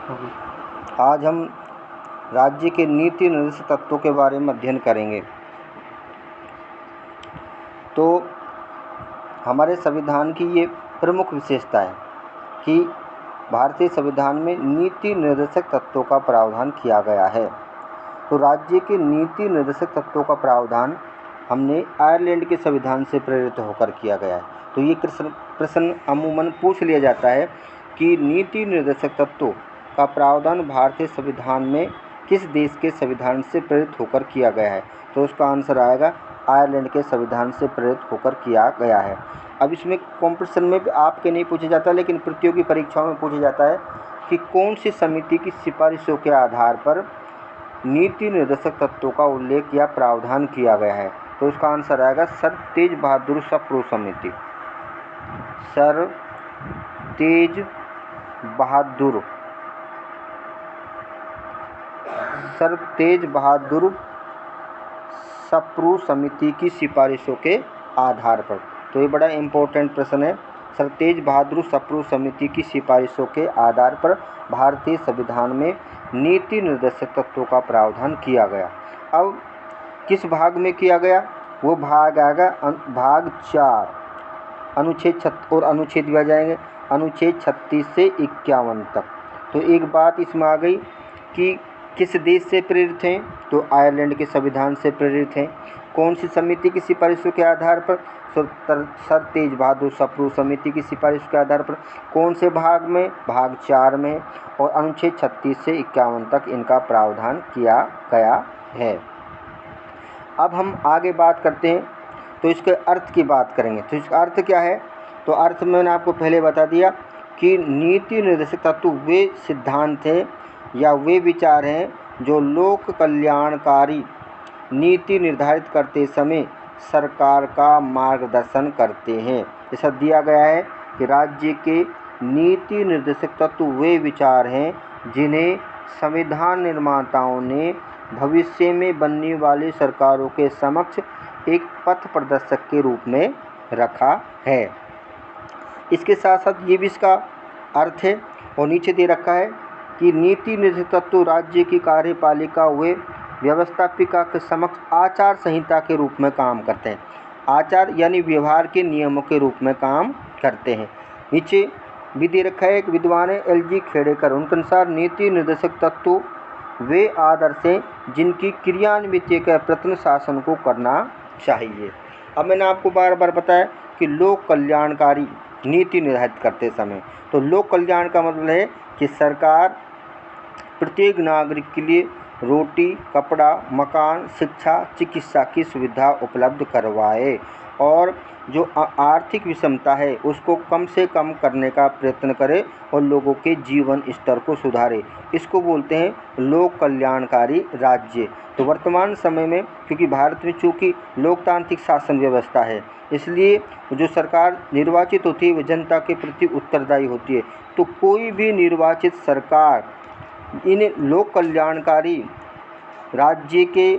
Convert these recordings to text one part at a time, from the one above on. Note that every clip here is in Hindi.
आज हम राज्य के नीति निर्देशक तत्वों के बारे में अध्ययन करेंगे। तो हमारे संविधान की ये प्रमुख विशेषता है कि भारतीय संविधान में नीति निर्देशक तत्वों का प्रावधान किया गया है। तो राज्य के नीति निर्देशक तत्वों का प्रावधान हमने आयरलैंड के संविधान से प्रेरित होकर किया गया है। तो ये प्रश्न अमूमन पूछ लिया जाता है कि नीति निर्देशक तत्वों का प्रावधान भारतीय संविधान में किस देश के संविधान से प्रेरित होकर किया गया है। तो उसका आंसर आएगा आयरलैंड के संविधान से प्रेरित होकर किया गया है। अब इसमें कॉम्पिटिशन में भी आपके नहीं पूछा जाता, लेकिन प्रतियोगी परीक्षाओं में पूछा जाता है कि कौन सी समिति की सिफारिशों के आधार पर नीति निर्देशक तत्वों का उल्लेख या प्रावधान किया गया है। तो उसका आंसर आएगा सर तेज बहादुर सप्रू समिति। सर तेज बहादुर सप्रू समिति की सिफारिशों के आधार पर। तो ये बड़ा इम्पोर्टेंट प्रश्न है। सर तेज बहादुर सप्रू समिति की सिफारिशों के आधार पर भारतीय संविधान में नीति निर्देशक तत्वों का प्रावधान किया गया। अब किस भाग में किया गया, वो भाग आएगा भाग 4, अनुच्छेद और अनुच्छेद भी आ जाएंगे, अनुच्छेद 36 से 51 तक। तो एक बात इसमें आ गई कि किस देश से प्रेरित हैं, तो आयरलैंड के संविधान से प्रेरित हैं। कौन सी समिति की सिफारिशों के आधार पर, सर तेज बहादुर सप्रू समिति की सिफारिश के आधार पर। कौन से भाग में, भाग 4 में, और अनुच्छेद 36 से 51 तक इनका प्रावधान किया गया है। अब हम आगे बात करते हैं, तो इसके अर्थ की बात करेंगे। तो इसका अर्थ क्या है, तो अर्थ मैंने आपको पहले बता दिया कि नीति निर्देशक तत्व वे सिद्धांत हैं या वे विचार हैं जो लोक कल्याणकारी नीति निर्धारित करते समय सरकार का मार्गदर्शन करते हैं। ऐसा दिया गया है कि राज्य के नीति निर्देशक तत्व वे विचार हैं जिन्हें संविधान निर्माताओं ने भविष्य में बनने वाली सरकारों के समक्ष एक पथ प्रदर्शक के रूप में रखा है। इसके साथ साथ ये भी इसका अर्थ है और नीचे दे रखा है कि नीति निर्देशक तत्व राज्य की कार्यपालिका व व्यवस्थापिका के समक्ष आचार संहिता के रूप में काम करते हैं। आचार यानी व्यवहार के नियमों के रूप में काम करते हैं। नीचे भी दे रखा है एक विद्वान है LG खेड़ेकर, उनके अनुसार नीति निर्देशक तत्व वे आदर्श हैं जिनकी क्रियान्वित का प्रयत्न शासन को करना चाहिए। अब मैंने आपको बार बार बताया कि लोक कल्याणकारी नीति निर्धारित करते समय, तो लोक कल्याण का मतलब है कि सरकार प्रत्येक नागरिक के लिए रोटी, कपड़ा, मकान, शिक्षा, चिकित्सा की सुविधा उपलब्ध करवाए और जो आर्थिक विषमता है उसको कम से कम करने का प्रयत्न करे और लोगों के जीवन स्तर को सुधारे। इसको बोलते हैं लोक कल्याणकारी राज्य। तो वर्तमान समय में क्योंकि भारत में चूँकि लोकतांत्रिक शासन व्यवस्था है, इसलिए जो सरकार निर्वाचित होती है वह जनता के प्रति उत्तरदायी होती है। तो कोई भी निर्वाचित सरकार इन लोक कल्याणकारी राज्य के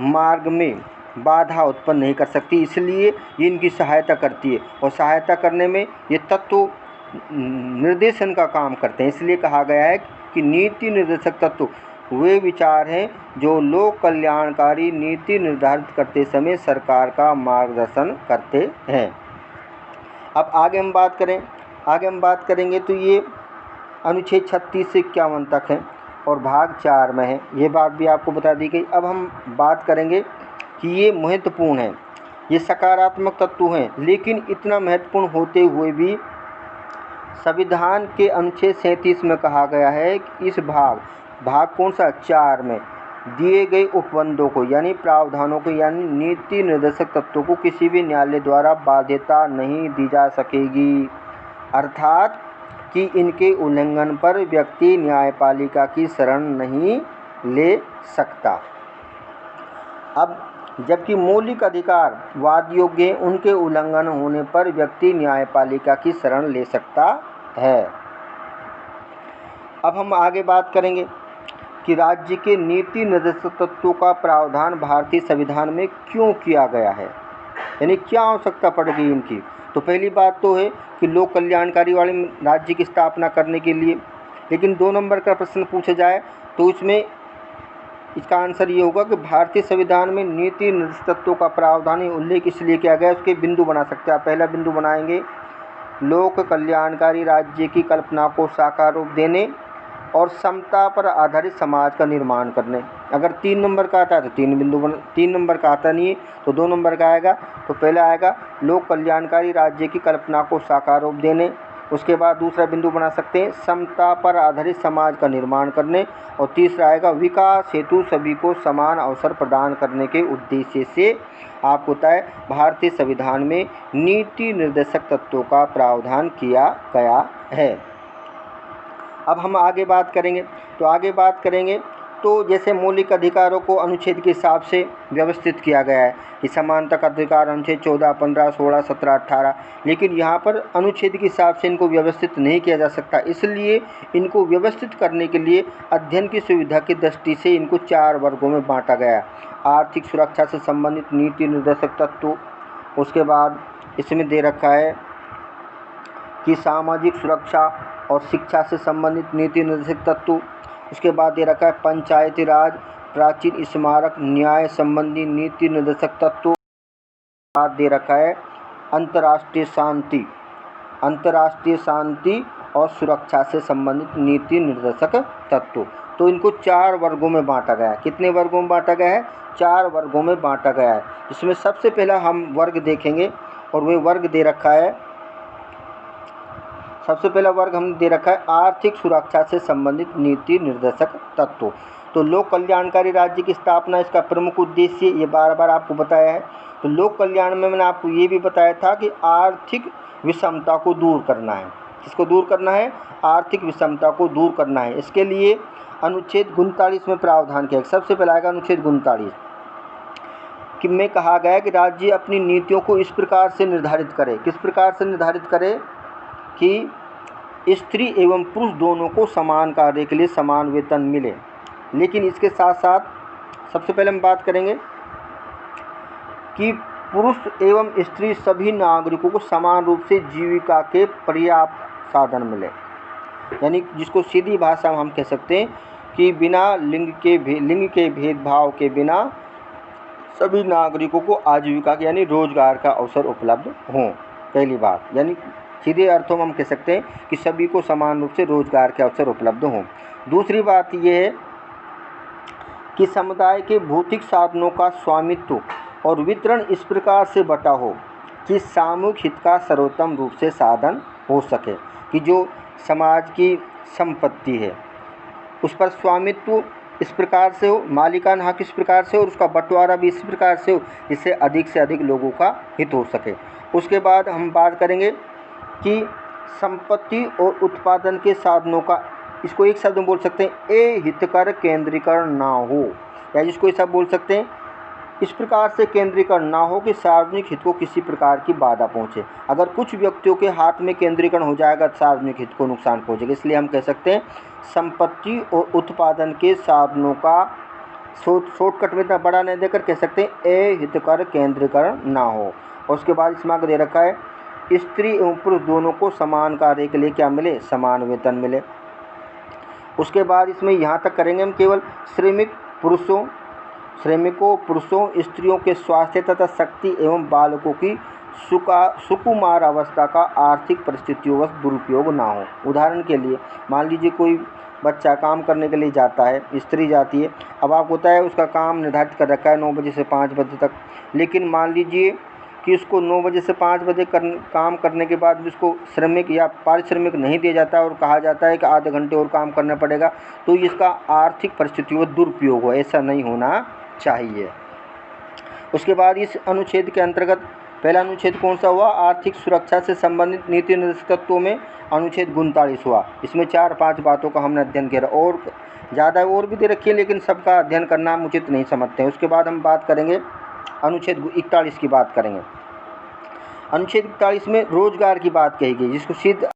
मार्ग में बाधा उत्पन्न नहीं कर सकती, इसलिए ये इनकी सहायता करती है और सहायता करने में ये तत्व निर्देशन का काम करते हैं। इसलिए कहा गया है कि नीति निर्देशक तत्व वे विचार हैं जो लोक कल्याणकारी नीति निर्धारित करते समय सरकार का मार्गदर्शन करते हैं। अब आगे हम बात करेंगे तो ये अनुच्छेद 36 से 51 तक है और भाग 4 में है। ये बात भी आपको बता दी गई। अब हम बात करेंगे कि ये महत्वपूर्ण है, ये सकारात्मक तत्व हैं, लेकिन इतना महत्वपूर्ण होते हुए भी संविधान के अनुच्छेद 37 में कहा गया है कि इस भाग कौन सा 4 में दिए गए उपबंधों को यानी प्रावधानों को यानी नीति निर्देशक तत्वों को किसी भी न्यायालय द्वारा बाध्यता नहीं दी जा सकेगी, अर्थात कि इनके उल्लंघन पर व्यक्ति न्यायपालिका की शरण नहीं ले सकता। अब जबकि मौलिक अधिकार वाद योग्य हैं, उनके उल्लंघन होने पर व्यक्ति न्यायपालिका की शरण ले सकता है। अब हम आगे बात करेंगे कि राज्य के नीति निर्देशक तत्वों का प्रावधान भारतीय संविधान में क्यों किया गया है, यानी क्या आवश्यकता पड़ गई इनकी। तो पहली बात तो है कि लोक कल्याणकारी वाले राज्य की स्थापना करने के लिए लेकिन 2 नंबर का प्रश्न पूछा जाए तो इसमें इसका आंसर ये होगा कि भारतीय संविधान में नीति निर्देशक तत्वों का प्रावधान उल्लेख इसलिए किया गया है। उसके बिंदु बना सकते हैं आप। पहला बिंदु बनाएंगे, लोक कल्याणकारी राज्य की कल्पना को साकार रूप देने और समता पर आधारित समाज का निर्माण करने। अगर 3 नंबर का आता है तो 3 नंबर का आता नहीं है तो 2 नंबर का आएगा। तो पहला आएगा लोक कल्याणकारी राज्य की कल्पना को साकार रूप देने, उसके बाद दूसरा बिंदु बना सकते हैं समता पर आधारित समाज का निर्माण करने, और तीसरा आएगा विकास हेतु सभी को समान अवसर प्रदान करने के उद्देश्य से आपको होता है भारतीय संविधान में नीति निर्देशक तत्वों का प्रावधान किया गया है। अब हम आगे बात करेंगे तो जैसे मौलिक अधिकारों को अनुच्छेद के हिसाब से व्यवस्थित किया गया है कि समानता का अधिकार अनुच्छेद 14, 15, 16, 17, 18, लेकिन यहाँ पर अनुच्छेद के हिसाब से इनको व्यवस्थित नहीं किया जा सकता। इसलिए इनको व्यवस्थित करने के लिए अध्ययन की सुविधा की दृष्टि से इनको 4 वर्गों में बांटा गया है। आर्थिक सुरक्षा से संबंधित नीति निर्देशक तत्व, उसके बाद इसमें दे रखा है कि सामाजिक सुरक्षा और शिक्षा से संबंधित नीति निर्देशक तत्व, उसके बाद दे रखा है पंचायती राज, प्राचीन स्मारक, न्याय संबंधी नीति निर्देशक तत्व, बाद दे रखा है अंतर्राष्ट्रीय शांति और सुरक्षा से संबंधित नीति निर्देशक तत्व। तो इनको 4 वर्गों में बांटा गया है। कितने वर्गों में बांटा गया है? 4 वर्गों में बांटा गया है। इसमें सबसे पहला हम वर्ग देखेंगे और वह वर्ग दे रखा है, सबसे पहला वर्ग हमने दे रखा है आर्थिक सुरक्षा से संबंधित नीति निर्देशक तत्व। तो लोक कल्याणकारी राज्य की स्थापना इसका प्रमुख उद्देश्य ये बार आपको बताया है। तो लोक कल्याण में मैंने आपको ये भी बताया था कि आर्थिक विषमता को दूर करना है। किसको दूर करना है? आर्थिक विषमता को दूर करना है। इसके लिए अनुच्छेद 39 में प्रावधान किया। सबसे पहला आएगा अनुच्छेद 39 कि में कहा गया है कि राज्य अपनी नीतियों को इस प्रकार से निर्धारित करे। किस प्रकार से निर्धारित करे? कि स्त्री एवं पुरुष दोनों को समान कार्य के लिए समान वेतन मिले। लेकिन इसके साथ साथ सबसे पहले हम बात करेंगे कि पुरुष एवं स्त्री सभी नागरिकों को समान रूप से जीविका के पर्याप्त साधन मिले। यानी जिसको सीधी भाषा में हम कह सकते हैं कि बिना लिंग के भेदभाव के बिना सभी नागरिकों को आजीविका के यानी रोजगार का अवसर उपलब्ध हों। पहली बात, यानी सीधे अर्थों में हम कह सकते हैं कि सभी को समान रूप से रोजगार के अवसर उपलब्ध हों। दूसरी बात यह है कि समुदाय के भौतिक साधनों का स्वामित्व और वितरण इस प्रकार से बटा हो कि सामूहिक हित का सर्वोत्तम रूप से साधन हो सके। कि जो समाज की संपत्ति है उस पर स्वामित्व इस प्रकार से हो, मालिकाना हक इस प्रकार से हो और उसका बंटवारा भी इस प्रकार से हो जिससे अधिक से अधिक लोगों का हित हो सके। उसके बाद हम बात करेंगे कि संपत्ति और उत्पादन के साधनों का, इसको एक शब्द में बोल सकते हैं, अहितकर केंद्रीकरण ना हो, या जिसको ऐसा बोल सकते हैं इस प्रकार से केंद्रीकरण ना हो कि सार्वजनिक हित को किसी प्रकार की बाधा पहुंचे। अगर कुछ व्यक्तियों के हाथ में केंद्रीकरण हो जाएगा तो सार्वजनिक हित को नुकसान पहुंचेगा। इसलिए हम कह सकते हैं संपत्ति और उत्पादन के साधनों का शॉर्टकट में इतना बड़ा नहीं देकर कह सकते हैं अहितकर केंद्रीकरण ना हो। और उसके बाद इसमें आगे दे रखा है स्त्री एवं पुरुष दोनों को समान कार्य के लिए क्या मिले? समान वेतन मिले। उसके बाद इसमें यहाँ तक करेंगे हम केवल श्रमिकों पुरुषों स्त्रियों के स्वास्थ्य तथा शक्ति एवं बालकों की सुकुमार अवस्था का आर्थिक परिस्थितियों दुरुपयोग ना हो। उदाहरण के लिए मान लीजिए कोई बच्चा काम करने के लिए जाता है, स्त्री जाती है, अब आपको होता है उसका काम निर्धारित कर रखा है 9 बजे से 5 बजे तक, लेकिन मान लीजिए कि उसको 9 बजे से 5 बजे काम करने के बाद उसको श्रमिक या पारिश्रमिक नहीं दिया जाता और कहा जाता है कि आधे घंटे और काम करना पड़ेगा, तो इसका आर्थिक परिस्थितियों में दुरुपयोग हो। ऐसा नहीं होना चाहिए। उसके बाद इस अनुच्छेद के अंतर्गत पहला अनुच्छेद कौन सा हुआ? आर्थिक सुरक्षा से संबंधित नीति निर्देशक तत्वों में अनुच्छेद 39 हुआ। इसमें 4-5 बातों का हमने अध्ययन किया और ज़्यादा और भी दे रखी है, लेकिन सबका अध्ययन करना हम उचित नहीं समझते हैं। उसके बाद हम बात करेंगे अनुच्छेद 41 की बात करेंगे। अनुच्छेद 41 में रोजगार की बात कही गई, जिसको सिद्ध